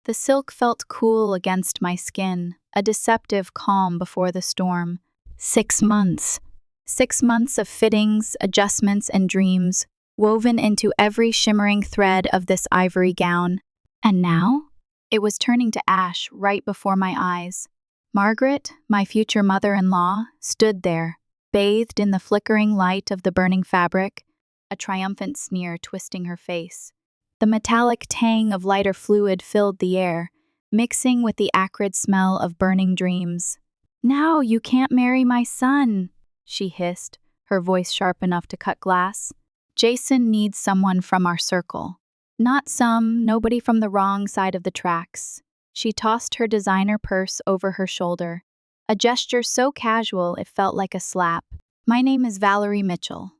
The silk felt cool against my skin, a deceptive calm before the storm. 6 months. 6 months of fittings, adjustments, and dreams, woven into every shimmering thread of this ivory gown. And now? It was turning to ash right before my eyes. Margaret, my future mother-in-law, stood there, bathed in the flickering light of the burning fabric, a triumphant sneer twisting her face. The metallic tang of lighter fluid filled the air, mixing with the acrid smell of burning dreams. "Now you can't marry my son," she hissed, her voice sharp enough to cut glass. "Jason needs someone from our circle. Not nobody from the wrong side of the tracks." She tossed her designer purse over her shoulder, a gesture so casual it felt like a slap. "My name is Valerie Mitchell,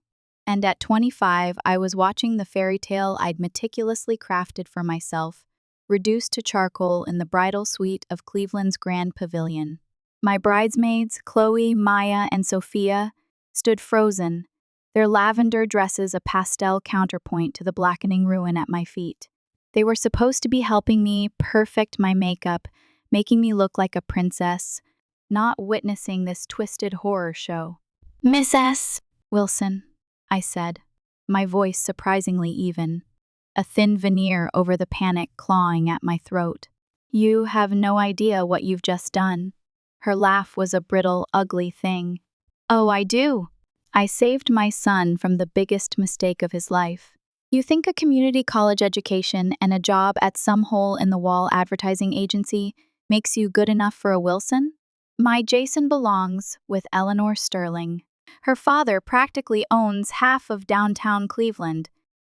and at 25 I was watching the fairy tale I'd meticulously crafted for myself, reduced to charcoal in the bridal suite of Cleveland's Grand Pavilion. My bridesmaids, Chloe, Maya, and Sophia, stood frozen, their lavender dresses a pastel counterpoint to the blackening ruin at my feet. They were supposed to be helping me perfect my makeup, making me look like a princess, not witnessing this twisted horror show. "Miss S. Wilson," I said, my voice surprisingly even, a thin veneer over the panic clawing at my throat. "You have no idea what you've just done." Her laugh was a brittle, ugly thing. "Oh, I do. I saved my son from the biggest mistake of his life. You think a community college education and a job at some hole-in-the-wall advertising agency makes you good enough for a Wilson? My Jason belongs with Eleanor Sterling. Her father practically owns half of downtown Cleveland."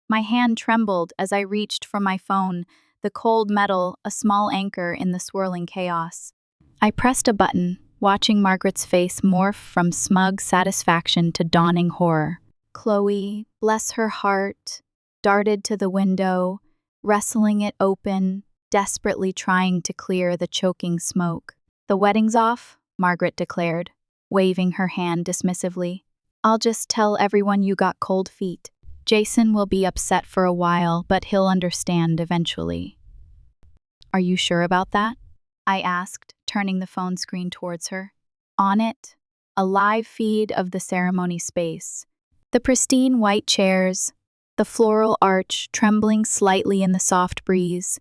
My hand trembled as I reached for my phone, the cold metal a small anchor in the swirling chaos. I pressed a button, watching Margaret's face morph from smug satisfaction to dawning horror. Chloe, bless her heart, darted to the window, wrestling it open, desperately trying to clear the choking smoke. "The wedding's off," Margaret declared, waving her hand dismissively. "I'll just tell everyone you got cold feet. Jason will be upset for a while, but he'll understand eventually." "Are you sure about that?" I asked, turning the phone screen towards her. On it, a live feed of the ceremony space. The pristine white chairs, the floral arch trembling slightly in the soft breeze,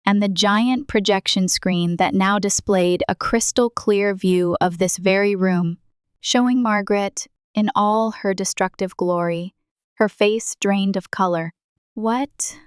and the giant projection screen that now displayed a crystal-clear view of this very room, showing Margaret in all her destructive glory, her face drained of color. What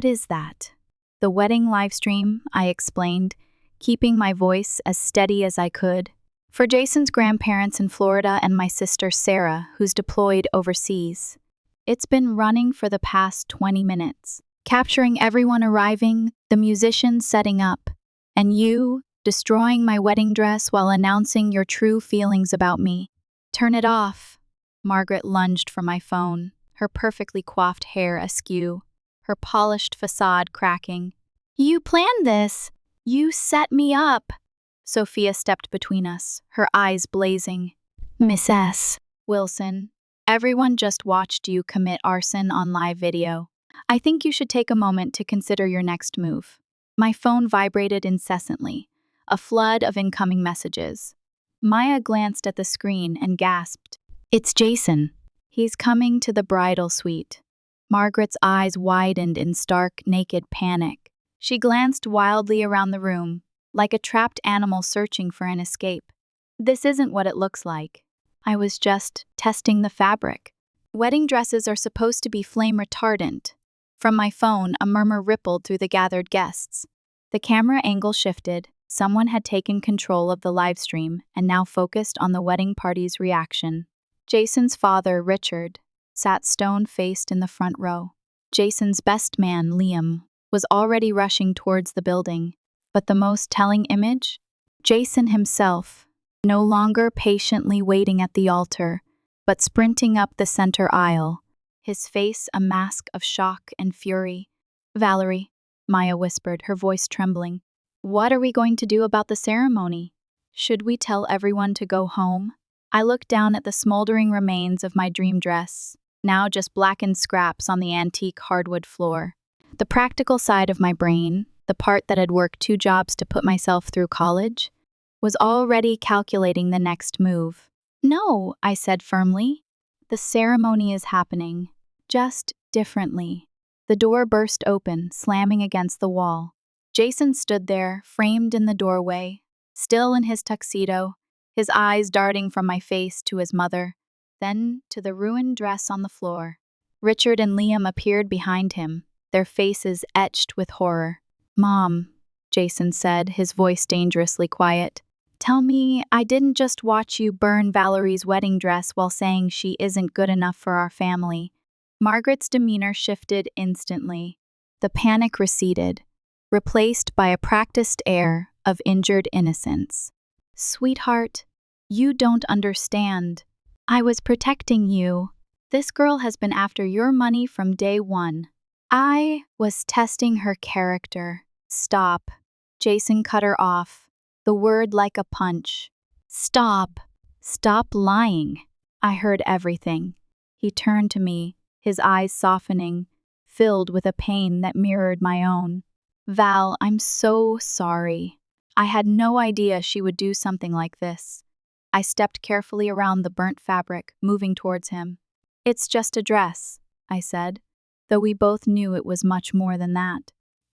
is that?" "The wedding livestream," I explained, keeping my voice as steady as I could. "For Jason's grandparents in Florida and my sister Sarah, who's deployed overseas. It's been running for the past 20 minutes, capturing everyone arriving, the musicians setting up, and you destroying my wedding dress while announcing your true feelings about me." "Turn it off." Margaret lunged for my phone, her perfectly coiffed hair askew, her polished facade cracking. "You planned this. You set me up." Sophia stepped between us, her eyes blazing. "Miss S. Wilson, everyone just watched you commit arson on live video. I think you should take a moment to consider your next move." My phone vibrated incessantly, a flood of incoming messages. Maya glanced at the screen and gasped, "It's Jason. He's coming to the bridal suite." Margaret's eyes widened in stark, naked panic. She glanced wildly around the room, like a trapped animal searching for an escape. "This isn't what it looks like. I was just testing the fabric. Wedding dresses are supposed to be flame retardant." From my phone, a murmur rippled through the gathered guests. The camera angle shifted. Someone had taken control of the live stream and now focused on the wedding party's reaction. Jason's father, Richard, sat stone-faced in the front row. Jason's best man, Liam, was already rushing towards the building. But the most telling image? Jason himself, no longer patiently waiting at the altar, but sprinting up the center aisle, his face a mask of shock and fury. "Valerie," Maya whispered, her voice trembling, "what are we going to do about the ceremony? Should we tell everyone to go home?" I looked down at the smoldering remains of my dream dress, now just blackened scraps on the antique hardwood floor. The practical side of my brain, the part that had worked 2 jobs to put myself through college, was already calculating the next move. "No," I said firmly. "The ceremony is happening, just differently." The door burst open, slamming against the wall. Jason stood there, framed in the doorway, still in his tuxedo, his eyes darting from my face to his mother, then to the ruined dress on the floor. Richard and Liam appeared behind him, their faces etched with horror. "Mom," Jason said, his voice dangerously quiet, "tell me I didn't just watch you burn Valerie's wedding dress while saying she isn't good enough for our family." Margaret's demeanor shifted instantly. The panic receded, replaced by a practiced air of injured innocence. "Sweetheart, you don't understand. I was protecting you. This girl has been after your money from day one. I was testing her character." "Stop." Jason cut her off, the word like a punch. "Stop. Stop lying." I heard everything. He turned to me, his eyes softening, filled with a pain that mirrored my own. "Val, I'm so sorry. I had no idea she would do something like this." I stepped carefully around the burnt fabric, moving towards him. "It's just a dress," I said, though we both knew it was much more than that.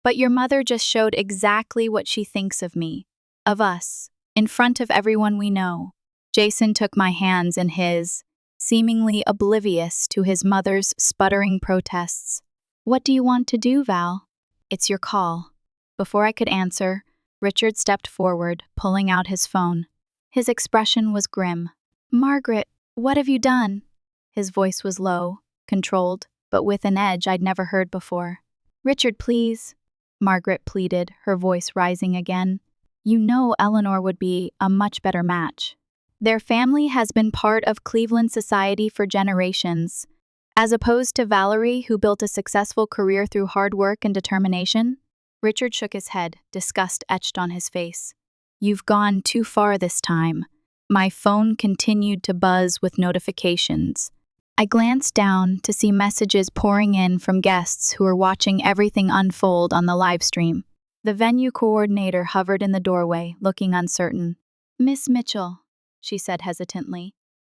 "But your mother just showed exactly what she thinks of me, of us, in front of everyone we know." Jason took my hands in his, seemingly oblivious to his mother's sputtering protests. "What do you want to do, Val?" "It's your call." Before I could answer, Richard stepped forward, pulling out his phone. His expression was grim. "Margaret, what have you done?" His voice was low, controlled, but with an edge I'd never heard before. "Richard, please," Margaret pleaded, her voice rising again. "You know Eleanor would be a much better match. Their family has been part of Cleveland society for generations, as opposed to Valerie, who built a successful career through hard work and determination." Richard shook his head, disgust etched on his face. "You've gone too far this time." My phone continued to buzz with notifications. I glanced down to see messages pouring in from guests who were watching everything unfold on the live stream. The venue coordinator hovered in the doorway, looking uncertain. "Miss Mitchell," she said hesitantly,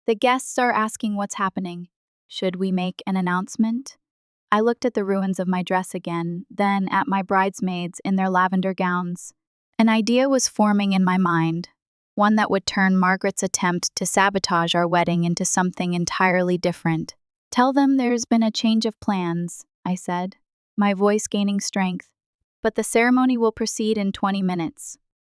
"the guests are asking what's happening. Should we make an announcement?" I looked at the ruins of my dress again, then at my bridesmaids in their lavender gowns. An idea was forming in my mind, one that would turn Margaret's attempt to sabotage our wedding into something entirely different. "Tell them there's been a change of plans," I said, my voice gaining strength. "But the ceremony will proceed in 20 minutes.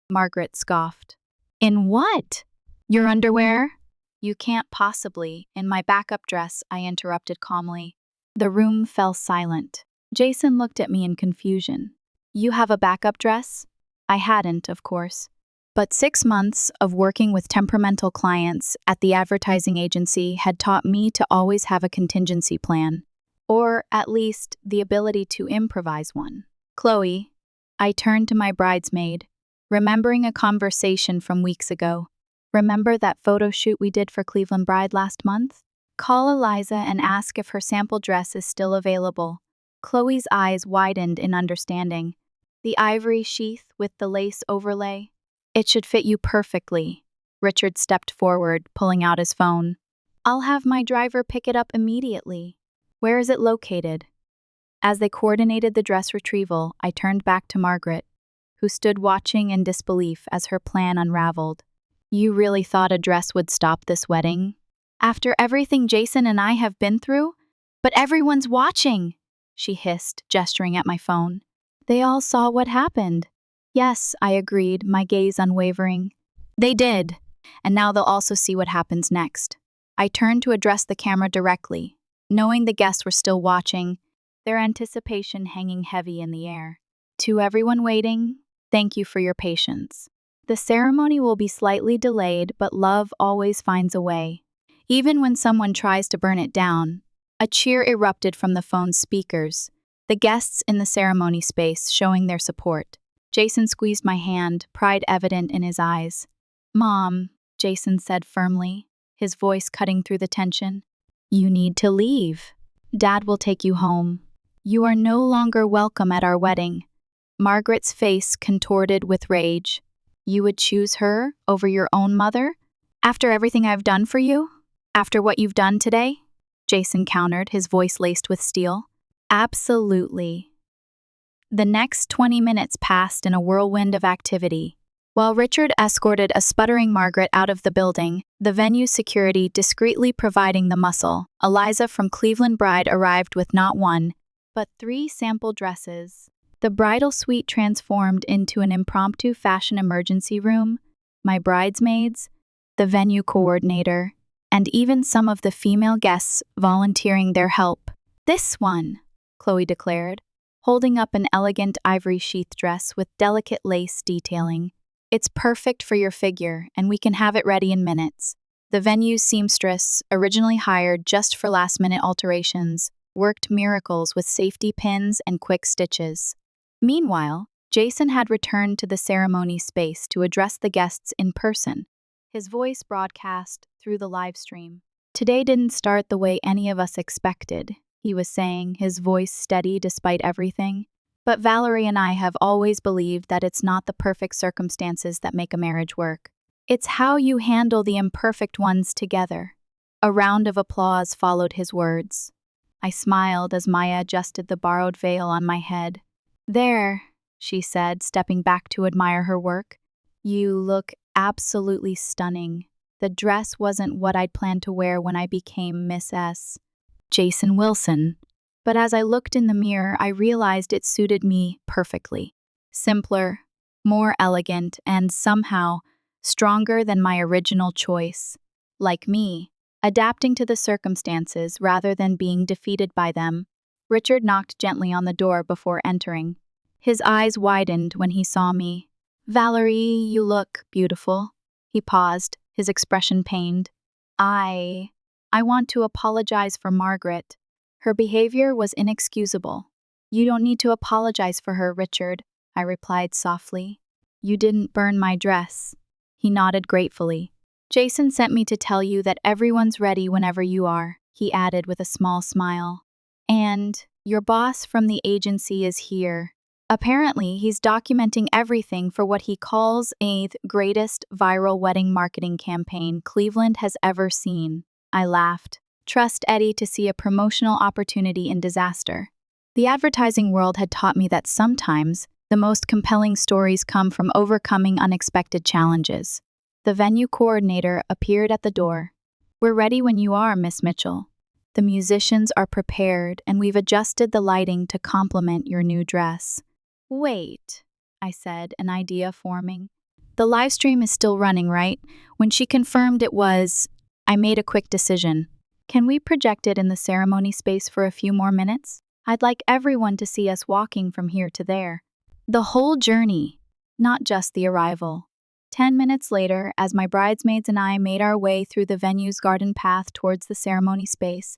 Margaret scoffed. "In what? Your underwear?" "You can't possibly." "In my backup dress," I interrupted calmly. The room fell silent. Jason looked at me in confusion. "You have a backup dress?" I hadn't, of course. But 6 months of working with temperamental clients at the advertising agency had taught me to always have a contingency plan, or at least the ability to improvise one. "Chloe," I turned to my bridesmaid, remembering a conversation from weeks ago. "Remember that photo shoot we did for Cleveland Bride last month? Call Eliza and ask if her sample dress is still available." Chloe's eyes widened in understanding. "The ivory sheath with the lace overlay? It should fit you perfectly." Richard stepped forward, pulling out his phone. "I'll have my driver pick it up immediately." "Where is it located?" As they coordinated the dress retrieval, I turned back to Margaret, who stood watching in disbelief as her plan unraveled. "You really thought a dress would stop this wedding? After everything Jason and I have been through? But everyone's watching," she hissed, gesturing at my phone. "They all saw what happened." "Yes," I agreed, my gaze unwavering. "They did, and now they'll also see what happens next." I turned to address the camera directly, knowing the guests were still watching, their anticipation hanging heavy in the air. "To everyone waiting, thank you for your patience. The ceremony will be slightly delayed, but love always finds a way. Even when someone tries to burn it down." A cheer erupted from the phone's speakers, the guests in the ceremony space showing their support. Jason squeezed my hand, pride evident in his eyes. "Mom," Jason said firmly, his voice cutting through the tension, "you need to leave. Dad will take you home. You are no longer welcome at our wedding." Margaret's face contorted with rage. You would choose her over your own mother? After everything I've done for you? After what you've done today? Jason countered, his voice laced with steel. Absolutely. The next 20 minutes passed in a whirlwind of activity. While Richard escorted a sputtering Margaret out of the building, the venue's security discreetly providing the muscle, Eliza from Cleveland Bride arrived with not one, but 3 sample dresses. The bridal suite transformed into an impromptu fashion emergency room. My bridesmaids, the venue coordinator, and even some of the female guests volunteering their help. This one, Chloe declared, holding up an elegant ivory sheath dress with delicate lace detailing. It's perfect for your figure, and we can have it ready in minutes. The venue's seamstress, originally hired just for last-minute alterations, worked miracles with safety pins and quick stitches. Meanwhile, Jason had returned to the ceremony space to address the guests in person, his voice broadcast through the live stream. Today didn't start the way any of us expected, he was saying, his voice steady despite everything. But Valerie and I have always believed that it's not the perfect circumstances that make a marriage work. It's how you handle the imperfect ones together. A round of applause followed his words. I smiled as Maya adjusted the borrowed veil on my head. There, she said, stepping back to admire her work. You look absolutely stunning. The dress wasn't what I'd planned to wear when I became Miss S. Jason Wilson. But as I looked in the mirror, I realized it suited me perfectly. Simpler, more elegant, and somehow stronger than my original choice. Like me, adapting to the circumstances rather than being defeated by them. Richard knocked gently on the door before entering. His eyes widened when he saw me. Valerie, you look beautiful. He paused, his expression pained. I want to apologize for Margaret. Her behavior was inexcusable. You don't need to apologize for her, Richard, I replied softly. You didn't burn my dress. He nodded gratefully. Jason sent me to tell you that everyone's ready whenever you are, he added with a small smile. And your boss from the agency is here. Apparently, he's documenting everything for what he calls the greatest viral wedding marketing campaign Cleveland has ever seen. I laughed. Trust Eddie to see a promotional opportunity in disaster. The advertising world had taught me that sometimes the most compelling stories come from overcoming unexpected challenges. The venue coordinator appeared at the door. We're ready when you are, Miss Mitchell. The musicians are prepared, and we've adjusted the lighting to complement your new dress. Wait, I said, an idea forming. The live stream is still running, right? When she confirmed it was, I made a quick decision. Can we project it in the ceremony space for a few more minutes? I'd like everyone to see us walking from here to there. The whole journey, not just the arrival. 10 minutes later, as my bridesmaids and I made our way through the venue's garden path towards the ceremony space,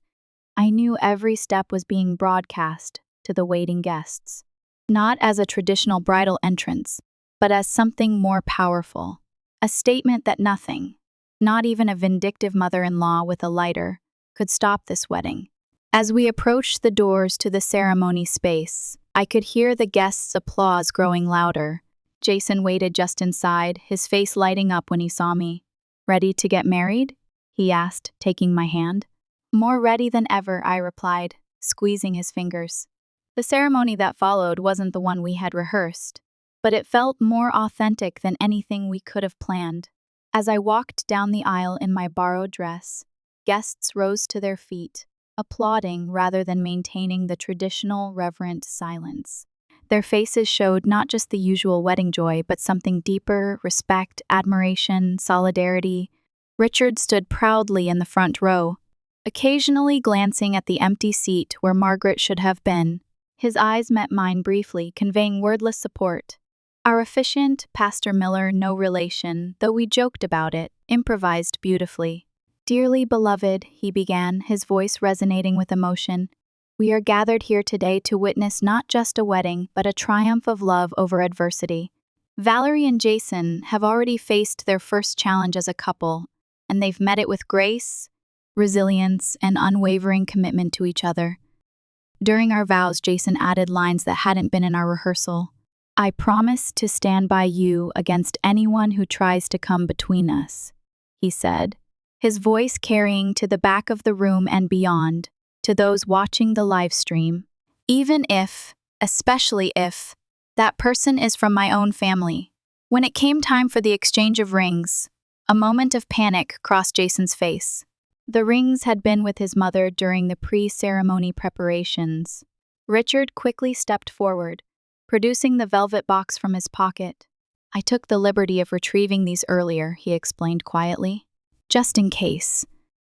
I knew every step was being broadcast to the waiting guests. Not as a traditional bridal entrance, but as something more powerful. A statement that nothing, not even a vindictive mother-in-law with a lighter, could stop this wedding. As we approached the doors to the ceremony space, I could hear the guests' applause growing louder. Jason waited just inside, his face lighting up when he saw me. Ready to get married? He asked, taking my hand. More ready than ever, I replied, squeezing his fingers. The ceremony that followed wasn't the one we had rehearsed, but it felt more authentic than anything we could have planned. As I walked down the aisle in my borrowed dress, guests rose to their feet, applauding rather than maintaining the traditional reverent silence. Their faces showed not just the usual wedding joy, but something deeper: respect, admiration, solidarity. Richard stood proudly in the front row, occasionally glancing at the empty seat where Margaret should have been. His eyes met mine briefly, conveying wordless support. Our officiant, Pastor Miller, no relation, though we joked about it, improvised beautifully. Dearly beloved, he began, his voice resonating with emotion. We are gathered here today to witness not just a wedding, but a triumph of love over adversity. Valerie and Jason have already faced their first challenge as a couple, and they've met it with grace, resilience, and unwavering commitment to each other. During our vows, Jason added lines that hadn't been in our rehearsal. I promise to stand by you against anyone who tries to come between us, he said, his voice carrying to the back of the room and beyond, to those watching the live stream. Even if, especially if, that person is from my own family. When it came time for the exchange of rings, a moment of panic crossed Jason's face. The rings had been with his mother during the pre-ceremony preparations. Richard quickly stepped forward, producing the velvet box from his pocket. I took the liberty of retrieving these earlier, he explained quietly. Just in case.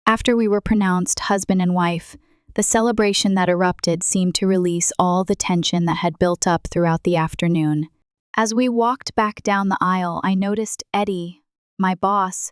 After we were pronounced husband and wife, the celebration that erupted seemed to release all the tension that had built up throughout the afternoon. As we walked back down the aisle, I noticed Eddie, my boss,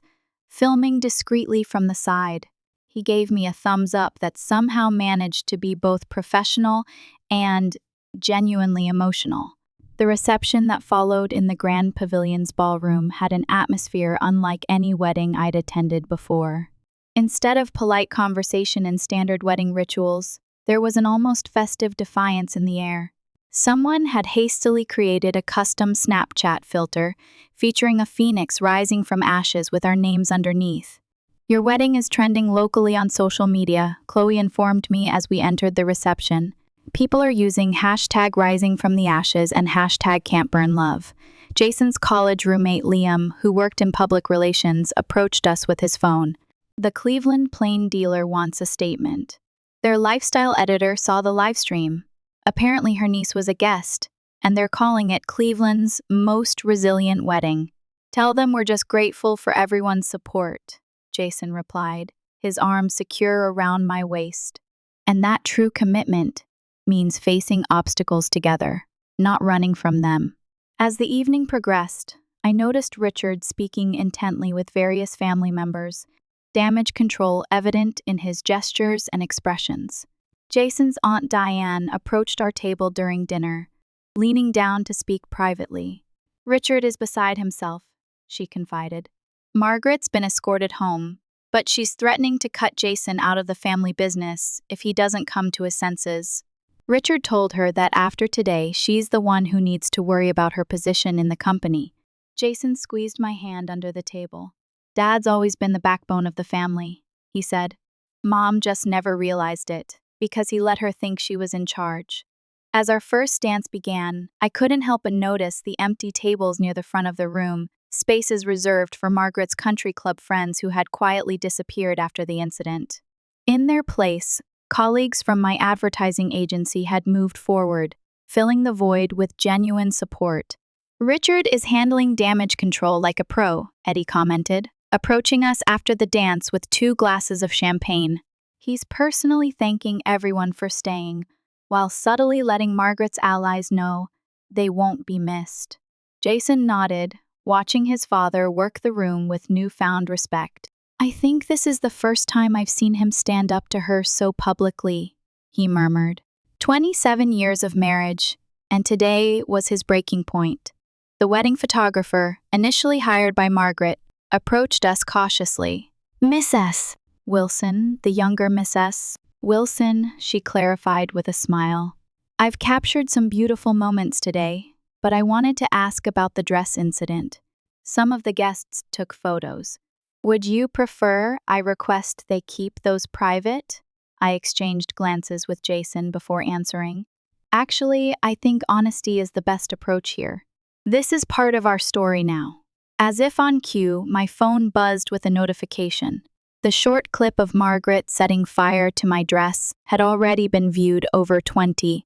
filming discreetly from the side. He gave me a thumbs up that somehow managed to be both professional and genuinely emotional. The reception that followed in the Grand Pavilion's ballroom had an atmosphere unlike any wedding I'd attended before. Instead of polite conversation and standard wedding rituals, there was an almost festive defiance in the air. Someone had hastily created a custom Snapchat filter featuring a phoenix rising from ashes with our names underneath. Your wedding is trending locally on social media, Chloe informed me as we entered the reception. People are using #RisingFromTheAshes and #Can'tBurnLove. Jason's college roommate Liam, who worked in public relations, approached us with his phone. The Cleveland Plain Dealer wants a statement. Their lifestyle editor saw the live stream. Apparently her niece was a guest, and they're calling it Cleveland's most resilient wedding. Tell them we're just grateful for everyone's support, Jason replied, his arm secure around my waist. And that true commitment means facing obstacles together, not running from them. As the evening progressed, I noticed Richard speaking intently with various family members, damage control evident in his gestures and expressions. Jason's Aunt Diane approached our table during dinner, leaning down to speak privately. Richard is beside himself, she confided. Margaret's been escorted home, but she's threatening to cut Jason out of the family business if he doesn't come to his senses. Richard told her that after today, she's the one who needs to worry about her position in the company. Jason squeezed my hand under the table. Dad's always been the backbone of the family, he said. Mom just never realized it, because he let her think she was in charge. As our first dance began, I couldn't help but notice the empty tables near the front of the room, spaces reserved for Margaret's country club friends who had quietly disappeared after the incident. In their place, colleagues from my advertising agency had moved forward, filling the void with genuine support. Richard is handling damage control like a pro, Eddie commented, approaching us after the dance with 2 glasses of champagne. He's personally thanking everyone for staying, while subtly letting Margaret's allies know they won't be missed. Jason nodded, watching his father work the room with newfound respect. I think this is the first time I've seen him stand up to her so publicly, he murmured. 27 years of marriage, and today was his breaking point. The wedding photographer, initially hired by Margaret, approached us cautiously. Miss S. Wilson, the younger Miss S. Wilson, she clarified with a smile. I've captured some beautiful moments today, but I wanted to ask about the dress incident. Some of the guests took photos. Would you prefer I request they keep those private? I exchanged glances with Jason before answering. Actually, I think honesty is the best approach here. This is part of our story now. As if on cue, my phone buzzed with a notification. The short clip of Margaret setting fire to my dress had already been viewed over 20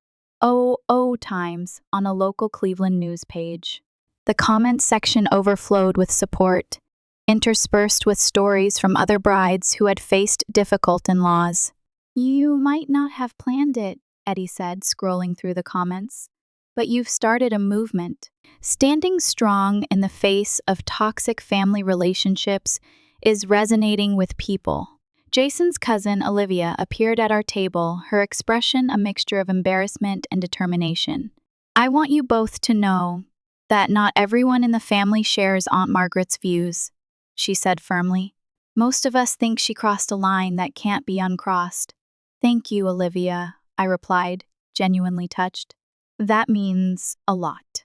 times on a local Cleveland news page. The comments section overflowed with support, interspersed with stories from other brides who had faced difficult in-laws. You might not have planned it, Eddie said, scrolling through the comments, but you've started a movement. Standing strong in the face of toxic family relationships is resonating with people. Jason's cousin, Olivia, appeared at our table, her expression a mixture of embarrassment and determination. I want you both to know that not everyone in the family shares Aunt Margaret's views, she said firmly. Most of us think she crossed a line that can't be uncrossed. Thank you, Olivia, I replied, genuinely touched. That means a lot.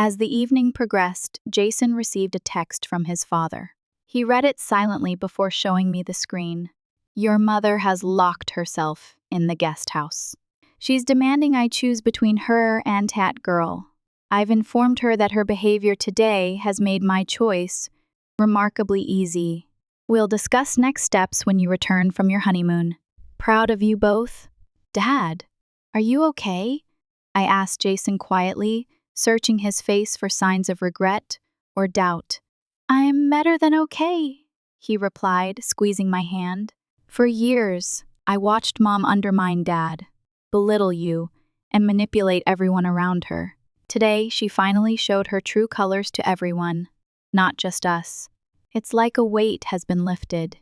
As the evening progressed, Jason received a text from his father. He read it silently before showing me the screen. "Your mother has locked herself in the guest house. She's demanding I choose between her and Tat Girl. I've informed her that her behavior today has made my choice remarkably easy. We'll discuss next steps when you return from your honeymoon. Proud of you both." "Dad, are you okay?" I asked Jason quietly, searching his face for signs of regret or doubt. "I'm better than okay," he replied, squeezing my hand. "For years, I watched Mom undermine Dad, belittle you, and manipulate everyone around her. Today, she finally showed her true colors to everyone, not just us. It's like a weight has been lifted."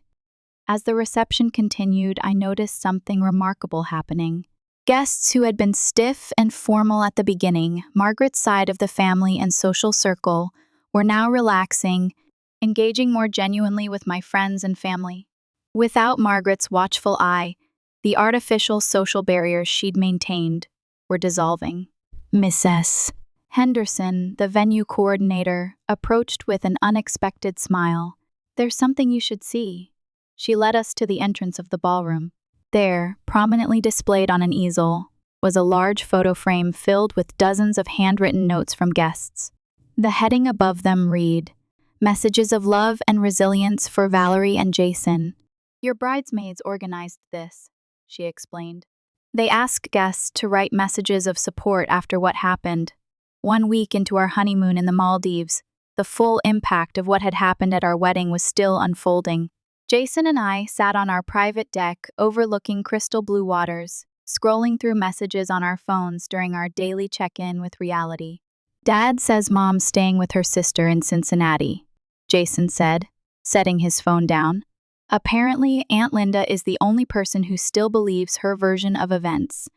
As the reception continued, I noticed something remarkable happening. Guests who had been stiff and formal at the beginning, Margaret's side of the family and social circle, were now relaxing, engaging more genuinely with my friends and family. Without Margaret's watchful eye, the artificial social barriers she'd maintained were dissolving. Mrs. Henderson, the venue coordinator, approached with an unexpected smile. "There's something you should see." She led us to the entrance of the ballroom. There, prominently displayed on an easel, was a large photo frame filled with dozens of handwritten notes from guests. The heading above them read, "Messages of love and resilience for Valerie and Jason." "Your bridesmaids organized this," she explained. "They asked guests to write messages of support after what happened. 1 week into our honeymoon in the Maldives, the full impact of what had happened at our wedding was still unfolding. Jason and I sat on our private deck overlooking crystal blue waters, scrolling through messages on our phones during our daily check-in with reality. Dad says Mom's staying with her sister in Cincinnati," Jason said, setting his phone down. "Apparently, Aunt Linda is the only person who still believes her version of events,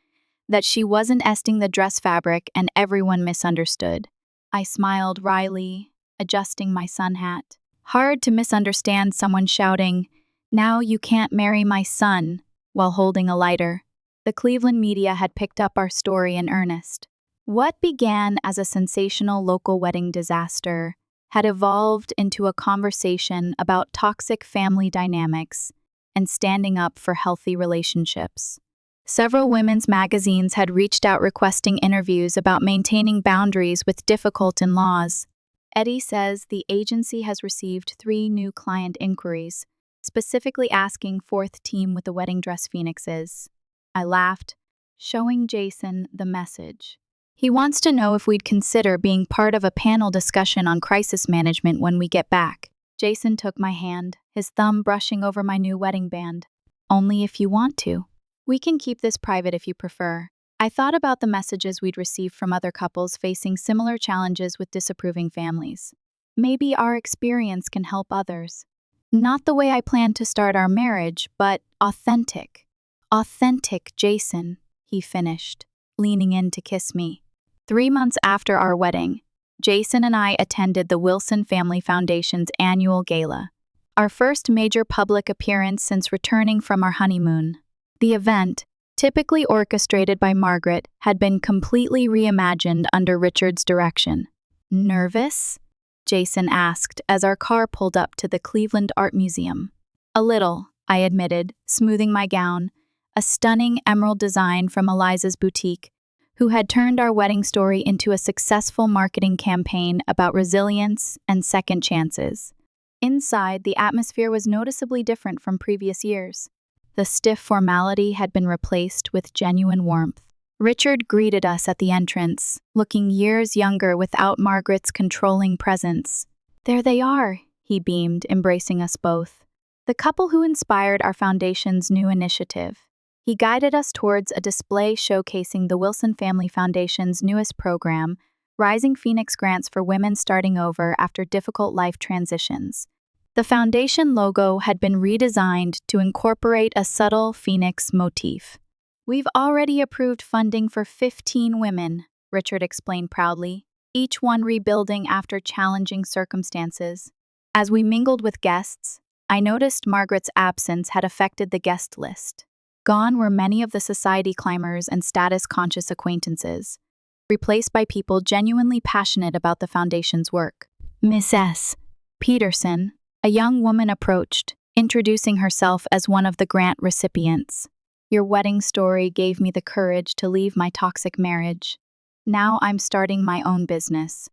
that she wasn't esting the dress fabric and everyone misunderstood." I smiled wryly, adjusting my sun hat. Hard to misunderstand someone shouting, "Now you can't marry my son," while holding a lighter. The Cleveland media had picked up our story in earnest. What began as a sensational local wedding disaster had evolved into a conversation about toxic family dynamics and standing up for healthy relationships. Several women's magazines had reached out requesting interviews about maintaining boundaries with difficult in-laws. Eddie says the agency has received 3 new client inquiries, specifically asking fourth team with the wedding dress phoenixes. I laughed, showing Jason the message. He wants to know if we'd consider being part of a panel discussion on crisis management when we get back. Jason took my hand, his thumb brushing over my new wedding band. "Only if you want to. We can keep this private if you prefer." I thought about the messages we'd received from other couples facing similar challenges with disapproving families. Maybe our experience can help others. Not the way I planned to start our marriage, but authentic. "Authentic, Jason," he finished, leaning in to kiss me. 3 months after our wedding, Jason and I attended the Wilson Family Foundation's annual gala, our first major public appearance since returning from our honeymoon. The event, typically orchestrated by Margaret, had been completely reimagined under Richard's direction. "Nervous?" Jason asked as our car pulled up to the Cleveland Art Museum. "A little," I admitted, smoothing my gown, a stunning emerald design from Eliza's boutique, who had turned our wedding story into a successful marketing campaign about resilience and second chances. Inside, the atmosphere was noticeably different from previous years. The stiff formality had been replaced with genuine warmth. Richard greeted us at the entrance, looking years younger without Margaret's controlling presence. "There they are," he beamed, embracing us both. "The couple who inspired our foundation's new initiative." He guided us towards a display showcasing the Wilson Family Foundation's newest program, Rising Phoenix Grants for Women Starting Over After Difficult Life Transitions. The foundation logo had been redesigned to incorporate a subtle phoenix motif. "We've already approved funding for 15 women," Richard explained proudly, each one rebuilding after challenging circumstances. As we mingled with guests, I noticed Margaret's absence had affected the guest list. Gone were many of the society climbers and status-conscious acquaintances. replaced by people genuinely passionate about the foundation's work. Miss S. Peterson, a young woman approached, introducing herself as one of the grant recipients. Your wedding story gave me the courage to leave my toxic marriage. Now I'm starting my own business.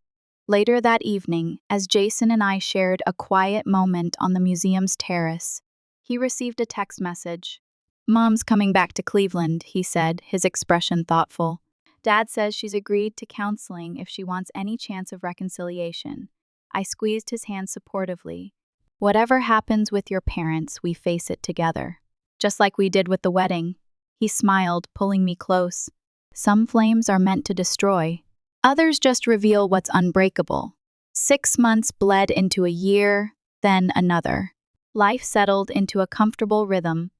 Later that evening, as Jason and I shared a quiet moment on the museum's terrace, he received a text message. Mom's coming back to Cleveland, he said, his expression thoughtful. Dad says she's agreed to counseling if she wants any chance of reconciliation. I squeezed his hand supportively. Whatever happens with your parents, we face it together. Just like we did with the wedding. He smiled, pulling me close. Some flames are meant to destroy. Others just reveal what's unbreakable. 6 months bled into a year, then another. Life settled into a comfortable rhythm.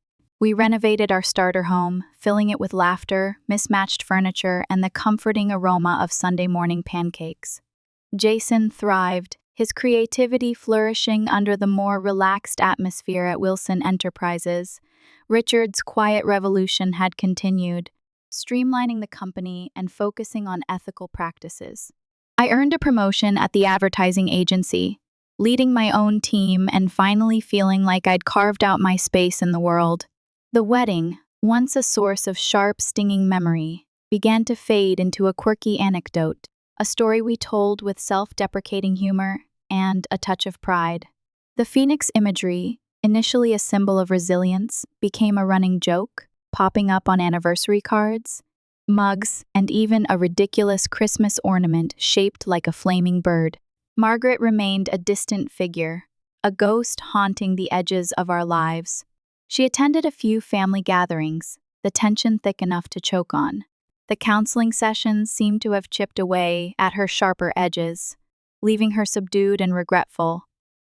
We renovated our starter home, filling it with laughter, mismatched furniture, and the comforting aroma of Sunday morning pancakes. Jason thrived, his creativity flourishing under the more relaxed atmosphere at Wilson Enterprises. Richard's quiet revolution had continued, streamlining the company and focusing on ethical practices. I earned a promotion at the advertising agency, leading my own team and finally feeling like I'd carved out my space in the world. The wedding, once a source of sharp, stinging memory, began to fade into a quirky anecdote, a story we told with self-deprecating humor and a touch of pride. The phoenix imagery, initially a symbol of resilience, became a running joke, popping up on anniversary cards, mugs, and even a ridiculous Christmas ornament shaped like a flaming bird. Margaret remained a distant figure, a ghost haunting the edges of our lives. She attended a few family gatherings, the tension thick enough to choke on. The counseling sessions seemed to have chipped away at her sharper edges, leaving her subdued and regretful.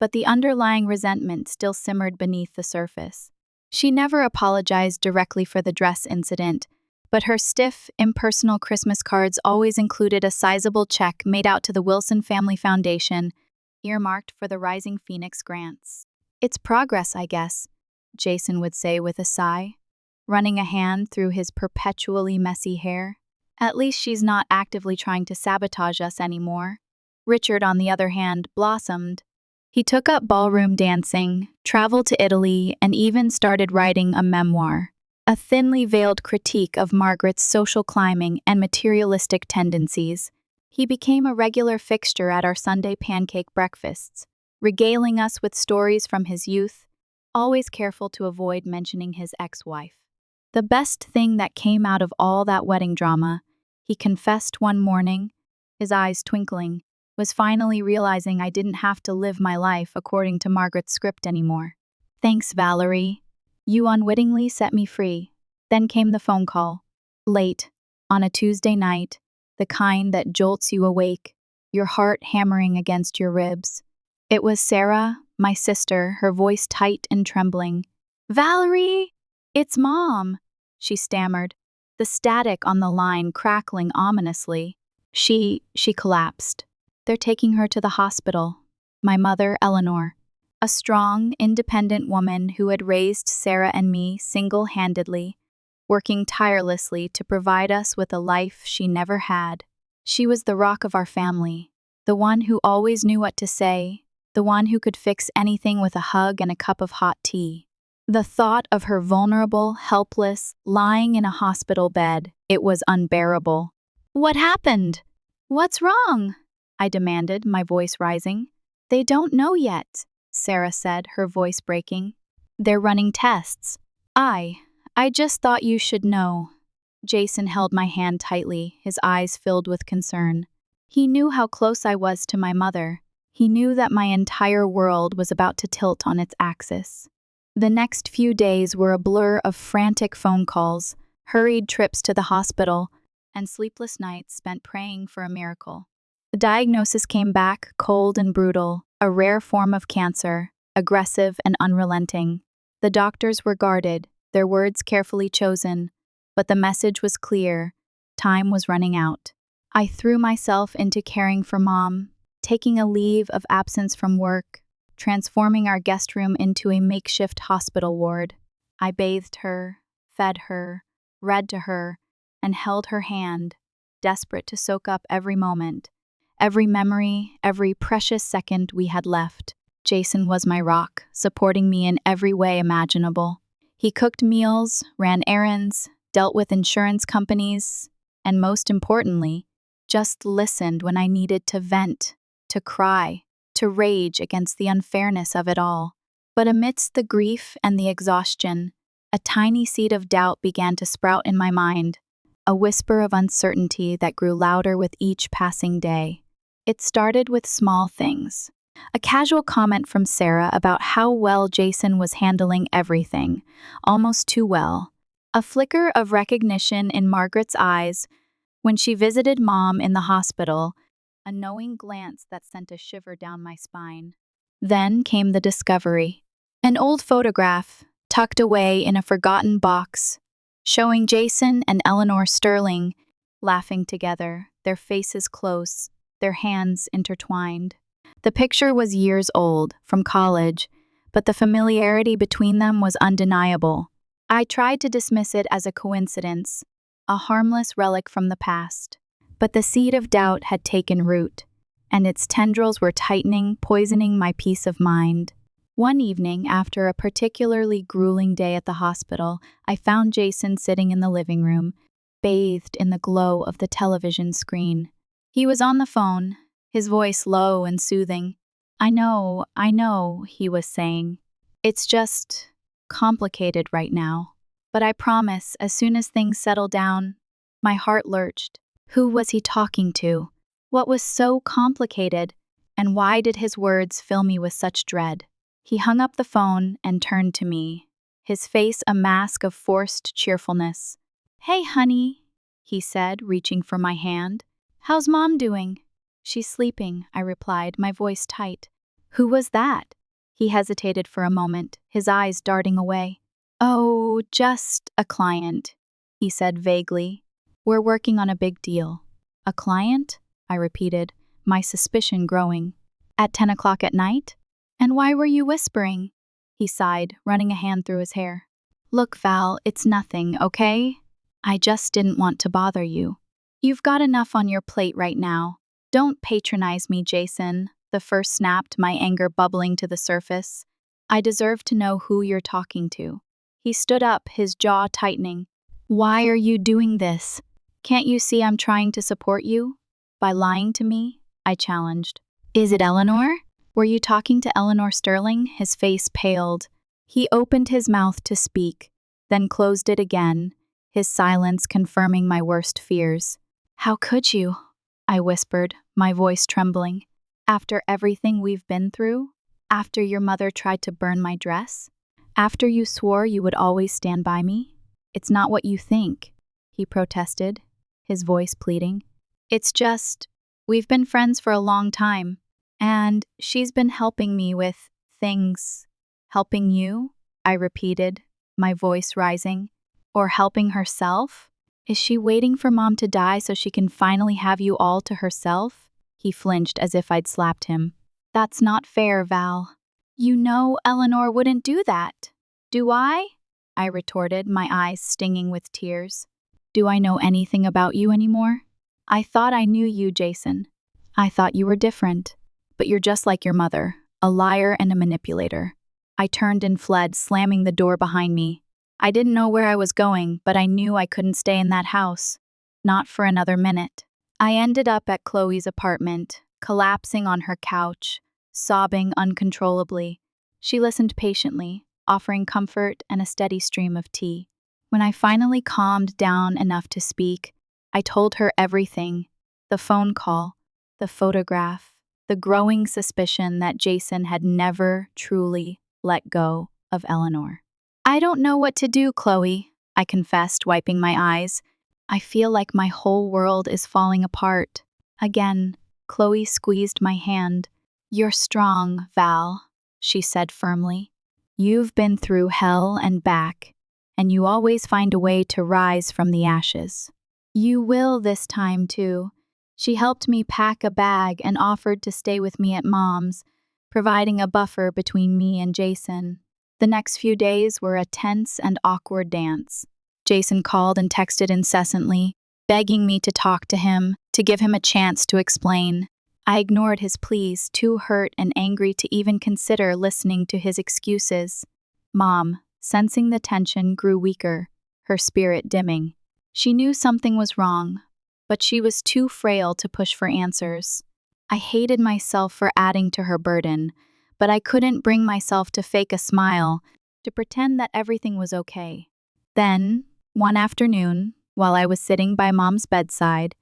But the underlying resentment still simmered beneath the surface. She never apologized directly for the dress incident, but her stiff, impersonal Christmas cards always included a sizable check made out to the Wilson Family Foundation, earmarked for the Rising Phoenix grants. It's progress, I guess, Jason would say with a sigh, running a hand through his perpetually messy hair. At least she's not actively trying to sabotage us anymore. Richard, on the other hand, blossomed. He took up ballroom dancing, traveled to Italy, and even started writing a memoir, a thinly veiled critique of Margaret's social climbing and materialistic tendencies. He became a regular fixture at our Sunday pancake breakfasts, regaling us with stories from his youth, always careful to avoid mentioning his ex-wife. The best thing that came out of all that wedding drama, he confessed one morning, his eyes twinkling, was finally realizing I didn't have to live my life according to Margaret's script anymore. Thanks, Valerie. You unwittingly set me free. Then came the phone call. Late, on a Tuesday night, the kind that jolts you awake, your heart hammering against your ribs. It was Sarah, my sister, her voice tight and trembling. Valerie! It's Mom, she stammered, the static on the line crackling ominously. She collapsed. They're taking her to the hospital. My mother, Eleanor, a strong, independent woman who had raised Sarah and me single-handedly, working tirelessly to provide us with a life she never had. She was the rock of our family, the one who always knew what to say, the one who could fix anything with a hug and a cup of hot tea. The thought of her vulnerable, helpless, lying in a hospital bed, it was unbearable. What happened? What's wrong? I demanded, my voice rising. They don't know yet, Sarah said, her voice breaking. They're running tests. I just thought you should know. Jason held my hand tightly, his eyes filled with concern. He knew how close I was to my mother. He knew that my entire world was about to tilt on its axis. The next few days were a blur of frantic phone calls, hurried trips to the hospital, and sleepless nights spent praying for a miracle. The diagnosis came back cold and brutal, a rare form of cancer, aggressive and unrelenting. The doctors were guarded, their words carefully chosen, but the message was clear. Time was running out. I threw myself into caring for Mom, taking a leave of absence from work, transforming our guest room into a makeshift hospital ward. I bathed her, fed her, read to her, and held her hand, desperate to soak up every moment, every memory, every precious second we had left. Jason was my rock, supporting me in every way imaginable. He cooked meals, ran errands, dealt with insurance companies, and most importantly, just listened when I needed to vent, to cry, to rage against the unfairness of it all. But amidst the grief and the exhaustion, a tiny seed of doubt began to sprout in my mind, a whisper of uncertainty that grew louder with each passing day. It started with small things. A casual comment from Sarah about how well Jason was handling everything, almost too well. A flicker of recognition in Margaret's eyes when she visited Mom in the hospital, a knowing glance that sent a shiver down my spine. Then came the discovery. An old photograph, tucked away in a forgotten box, showing Jason and Eleanor Sterling laughing together, their faces close, their hands intertwined. The picture was years old, from college, but the familiarity between them was undeniable. I tried to dismiss it as a coincidence, a harmless relic from the past. But the seed of doubt had taken root, and its tendrils were tightening, poisoning my peace of mind. One evening, after a particularly grueling day at the hospital, I found Jason sitting in the living room, bathed in the glow of the television screen. He was on the phone, his voice low and soothing. I know, he was saying. It's just complicated right now. But I promise, as soon as things settle down, my heart lurched. Who was he talking to? What was so complicated? And why did his words fill me with such dread? He hung up the phone and turned to me, his face a mask of forced cheerfulness. "Hey, honey," he said, reaching for my hand. "How's Mom doing?" "She's sleeping," I replied, my voice tight. "Who was that?" He hesitated for a moment, his eyes darting away. "Oh, just a client," he said vaguely. "We're working on a big deal." "A client?" I repeated, my suspicion growing. "At 10 o'clock at night? And why were you whispering?" He sighed, running a hand through his hair. "Look, Val, it's nothing, okay? I just didn't want to bother you. You've got enough on your plate right now. Don't patronize me, Jason." The first snapped, my anger bubbling to the surface. "I deserve to know who you're talking to." He stood up, his jaw tightening. "Why are you doing this? Can't you see I'm trying to support you? By lying to me?" I challenged. "Is it Eleanor? Were you talking to Eleanor Sterling?" His face paled. He opened his mouth to speak, then closed it again, his silence confirming my worst fears. "How could you?" I whispered, my voice trembling. "After everything we've been through? After your mother tried to burn my dress? After you swore you would always stand by me? It's not what you think," he protested, his voice pleading. "It's just, we've been friends for a long time, and she's been helping me with things." "Helping you?" I repeated, my voice rising. "Or helping herself? Is she waiting for Mom to die so she can finally have you all to herself?" He flinched as if I'd slapped him. "That's not fair, Val. You know Eleanor wouldn't do that. Do I?" I retorted, my eyes stinging with tears. "Do I know anything about you anymore? I thought I knew you, Jason. I thought you were different. But you're just like your mother, a liar and a manipulator." I turned and fled, slamming the door behind me. I didn't know where I was going, but I knew I couldn't stay in that house. Not for another minute. I ended up at Chloe's apartment, collapsing on her couch, sobbing uncontrollably. She listened patiently, offering comfort and a steady stream of tea. When I finally calmed down enough to speak, I told her everything. The phone call, the photograph, the growing suspicion that Jason had never truly let go of Eleanor. "I don't know what to do, Chloe," I confessed, wiping my eyes. "I feel like my whole world is falling apart." Again, Chloe squeezed my hand. "You're strong, Val," she said firmly. "You've been through hell and back, and you always find a way to rise from the ashes. You will this time, too." She helped me pack a bag and offered to stay with me at Mom's, providing a buffer between me and Jason. The next few days were a tense and awkward dance. Jason called and texted incessantly, begging me to talk to him, to give him a chance to explain. I ignored his pleas, too hurt and angry to even consider listening to his excuses. Mom, sensing the tension, grew weaker, her spirit dimming. She knew something was wrong, but she was too frail to push for answers. I hated myself for adding to her burden, but I couldn't bring myself to fake a smile, to pretend that everything was okay. Then, one afternoon, while I was sitting by Mom's bedside,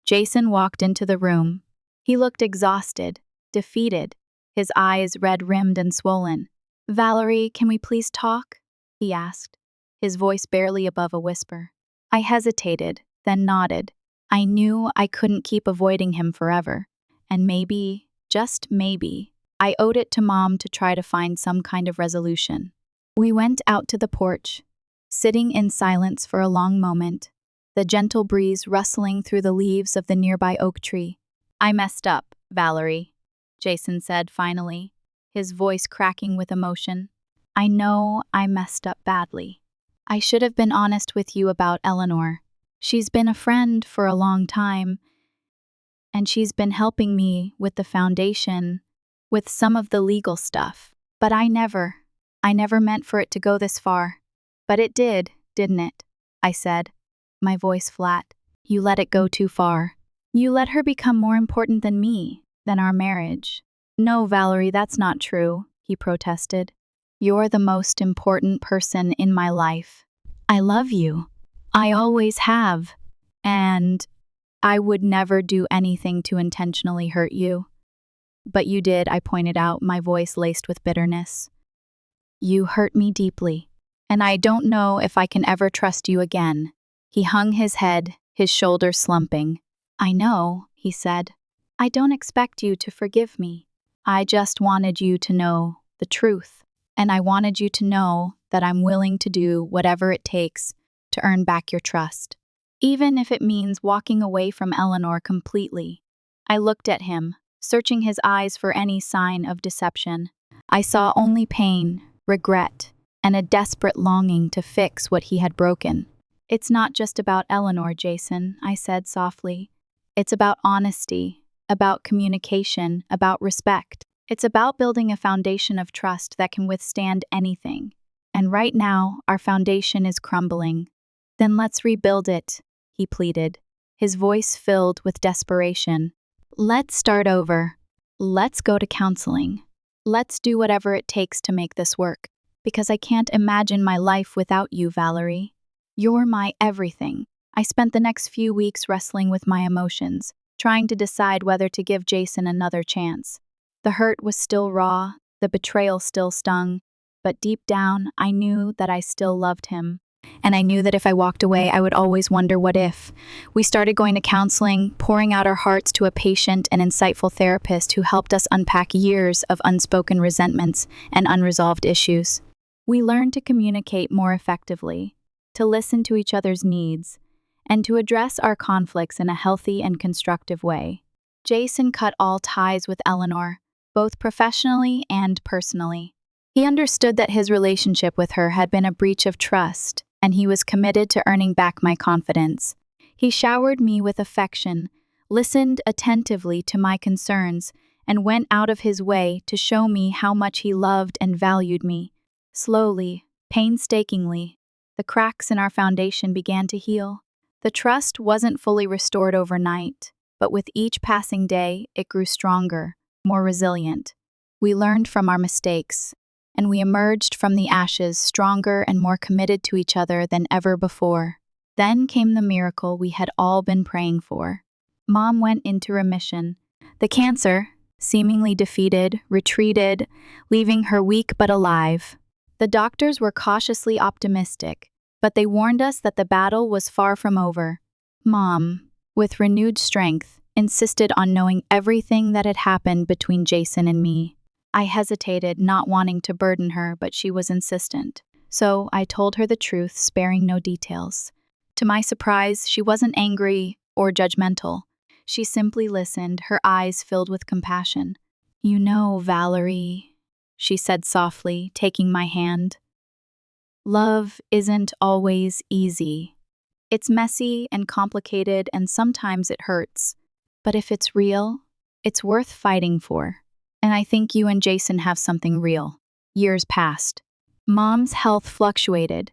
Jason walked into the room. He looked exhausted, defeated, his eyes red-rimmed and swollen. "Valerie, can we please talk?" he asked, his voice barely above a whisper. I hesitated, then nodded. I knew I couldn't keep avoiding him forever, and maybe, just maybe, I owed it to Mom to try to find some kind of resolution. We went out to the porch, sitting in silence for a long moment, the gentle breeze rustling through the leaves of the nearby oak tree. "I messed up, Valerie," Jason said finally, his voice cracking with emotion. "I know I messed up badly. I should have been honest with you about Eleanor. She's been a friend for a long time, and she's been helping me with the foundation, with some of the legal stuff. But I never meant for it to go this far. But it did, didn't it?" I said, my voice flat. "You let it go too far. You let her become more important than me, than our marriage." "No, Valerie, that's not true," he protested. "You're the most important person in my life. I love you. I always have. And I would never do anything to intentionally hurt you." "But you did," I pointed out, my voice laced with bitterness. "You hurt me deeply, and I don't know if I can ever trust you again." He hung his head, his shoulders slumping. "I know," he said. "I don't expect you to forgive me. I just wanted you to know the truth, and I wanted you to know that I'm willing to do whatever it takes to earn back your trust, even if it means walking away from Eleanor completely." I looked at him, searching his eyes for any sign of deception. I saw only pain, regret, and a desperate longing to fix what he had broken. "It's not just about Eleanor, Jason," I said softly. "It's about honesty, about communication, about respect. It's about building a foundation of trust that can withstand anything. And right now, our foundation is crumbling." "Then let's rebuild it," he pleaded, his voice filled with desperation. "Let's start over. Let's go to counseling. Let's do whatever it takes to make this work, because I can't imagine my life without you, Valerie. You're my everything." I spent the next few weeks wrestling with my emotions, trying to decide whether to give Jason another chance. The hurt was still raw, the betrayal still stung, but deep down, I knew that I still loved him. And I knew that if I walked away, I would always wonder what if. We started going to counseling, pouring out our hearts to a patient and insightful therapist who helped us unpack years of unspoken resentments and unresolved issues. We learned to communicate more effectively, to listen to each other's needs, and to address our conflicts in a healthy and constructive way. Jason cut all ties with Eleanor, both professionally and personally. He understood that his relationship with her had been a breach of trust, and he was committed to earning back my confidence. He showered me with affection, listened attentively to my concerns, and went out of his way to show me how much he loved and valued me. Slowly, painstakingly, the cracks in our foundation began to heal. The trust wasn't fully restored overnight, but with each passing day, it grew stronger, more resilient. We learned from our mistakes, and we emerged from the ashes stronger and more committed to each other than ever before. Then came the miracle we had all been praying for. Mom went into remission. The cancer, seemingly defeated, retreated, leaving her weak but alive. The doctors were cautiously optimistic, but they warned us that the battle was far from over. Mom, with renewed strength, insisted on knowing everything that had happened between Jason and me. I hesitated, not wanting to burden her, but she was insistent. So I told her the truth, sparing no details. To my surprise, she wasn't angry or judgmental. She simply listened, her eyes filled with compassion. "You know, Valerie," she said softly, taking my hand, "love isn't always easy. It's messy and complicated, and sometimes it hurts. But if it's real, it's worth fighting for. And I think you and Jason have something real. Years passed. Mom's health fluctuated,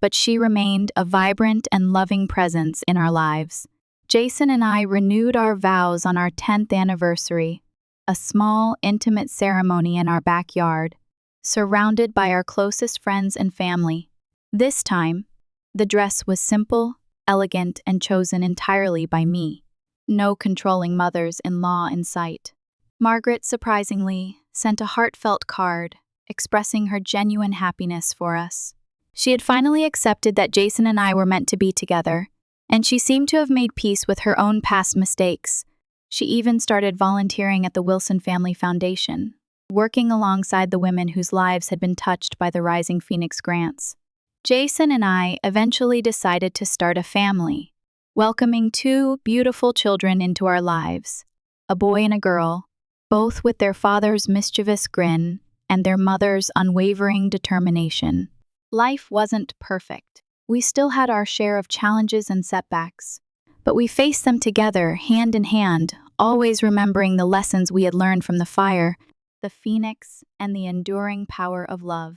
but she remained a vibrant and loving presence in our lives. Jason and I renewed our vows on our 10th anniversary, a small, intimate ceremony in our backyard, surrounded by our closest friends and family. This time, the dress was simple, elegant, and chosen entirely by me. No controlling mothers-in-law in sight. Margaret, surprisingly, sent a heartfelt card, expressing her genuine happiness for us. She had finally accepted that Jason and I were meant to be together, and she seemed to have made peace with her own past mistakes. She even started volunteering at the Wilson Family Foundation, working alongside the women whose lives had been touched by the Rising Phoenix grants. Jason and I eventually decided to start a family, welcoming 2 beautiful children into our lives, a boy and a girl, both with their father's mischievous grin and their mother's unwavering determination. Life wasn't perfect. We still had our share of challenges and setbacks, but we faced them together, hand in hand, always remembering the lessons we had learned from the fire, the phoenix, and the enduring power of love.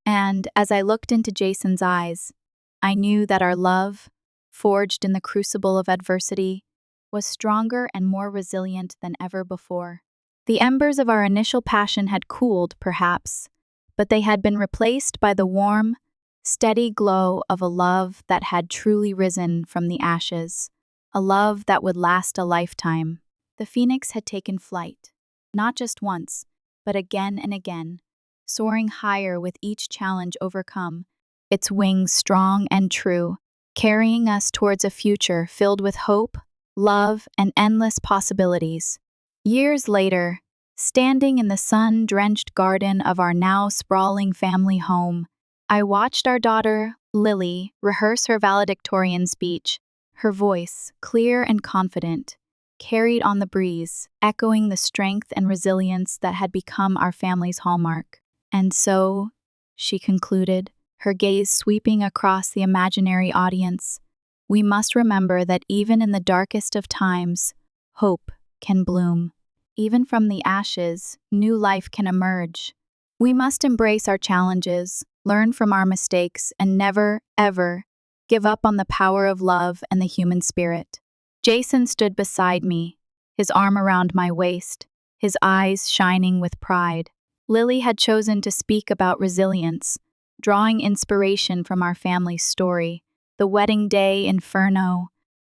And as I looked into Jason's eyes, I knew that our love, forged in the crucible of adversity, was stronger and more resilient than ever before. The embers of our initial passion had cooled, perhaps, but they had been replaced by the warm, steady glow of a love that had truly risen from the ashes, a love that would last a lifetime. The phoenix had taken flight, not just once, but again and again, soaring higher with each challenge overcome, its wings strong and true, carrying us towards a future filled with hope, love, and endless possibilities. Years later, standing in the sun-drenched garden of our now sprawling family home, I watched our daughter, Lily, rehearse her valedictorian speech. Her voice, clear and confident, carried on the breeze, echoing the strength and resilience that had become our family's hallmark. And so, she concluded, her gaze sweeping across the imaginary audience, we must remember that even in the darkest of times, hope can bloom. Even from the ashes, new life can emerge. We must embrace our challenges, learn from our mistakes, and never, ever give up on the power of love and the human spirit. Jason stood beside me, his arm around my waist, his eyes shining with pride. Lily had chosen to speak about resilience, drawing inspiration from our family's story, the wedding day inferno,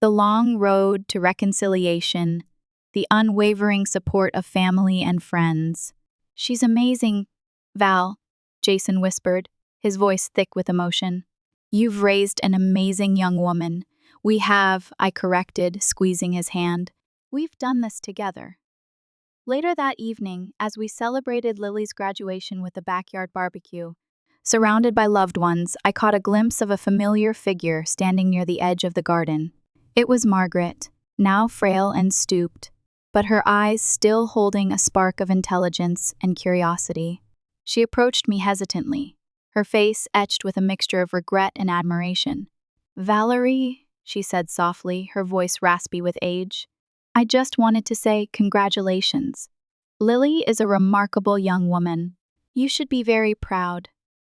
the long road to reconciliation, the unwavering support of family and friends. She's amazing, Val, Jason whispered, his voice thick with emotion. You've raised an amazing young woman. We have, I corrected, squeezing his hand. We've done this together. Later that evening, as we celebrated Lily's graduation with a backyard barbecue, surrounded by loved ones, I caught a glimpse of a familiar figure standing near the edge of the garden. It was Margaret, now frail and stooped, but her eyes still holding a spark of intelligence and curiosity. She approached me hesitantly, her face etched with a mixture of regret and admiration. "Valerie," she said softly, her voice raspy with age, "I just wanted to say congratulations. Lily is a remarkable young woman. You should be very proud."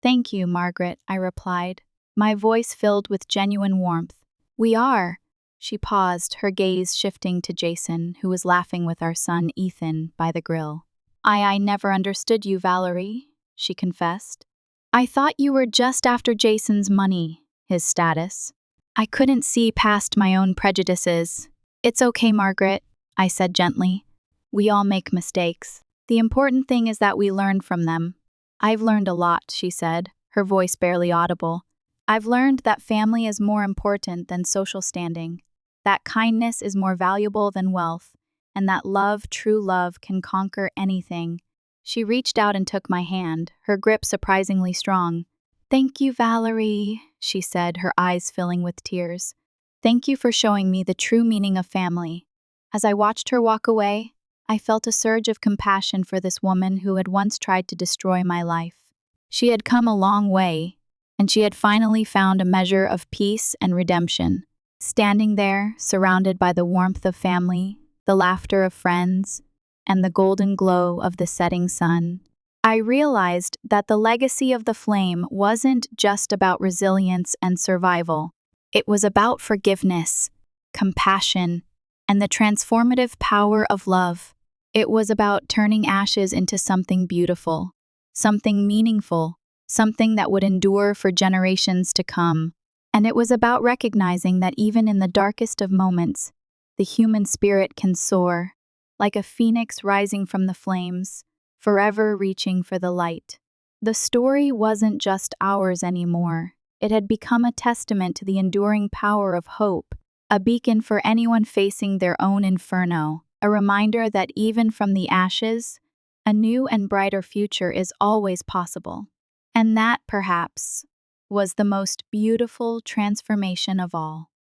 "Thank you, Margaret," I replied, my voice filled with genuine warmth. "We are." She paused, her gaze shifting to Jason, who was laughing with our son Ethan by the grill. I never understood you, Valerie," she confessed. "I thought you were just after Jason's money, his status. I couldn't see past my own prejudices." "It's okay, Margaret," I said gently. "We all make mistakes. The important thing is that we learn from them." "I've learned a lot," she said, her voice barely audible. "I've learned that family is more important than social standing, that kindness is more valuable than wealth, and that love, true love, can conquer anything." She reached out and took my hand, her grip surprisingly strong. "Thank you, Valerie," she said, her eyes filling with tears. "Thank you for showing me the true meaning of family." As I watched her walk away, I felt a surge of compassion for this woman who had once tried to destroy my life. She had come a long way, and she had finally found a measure of peace and redemption. Standing there, surrounded by the warmth of family, the laughter of friends, and the golden glow of the setting sun, I realized that the legacy of the flame wasn't just about resilience and survival. It was about forgiveness, compassion, and the transformative power of love. It was about turning ashes into something beautiful, something meaningful, something that would endure for generations to come. And it was about recognizing that even in the darkest of moments, the human spirit can soar, like a phoenix rising from the flames, forever reaching for the light. The story wasn't just ours anymore. It had become a testament to the enduring power of hope, a beacon for anyone facing their own inferno, a reminder that even from the ashes, a new and brighter future is always possible. And that, perhaps, was the most beautiful transformation of all.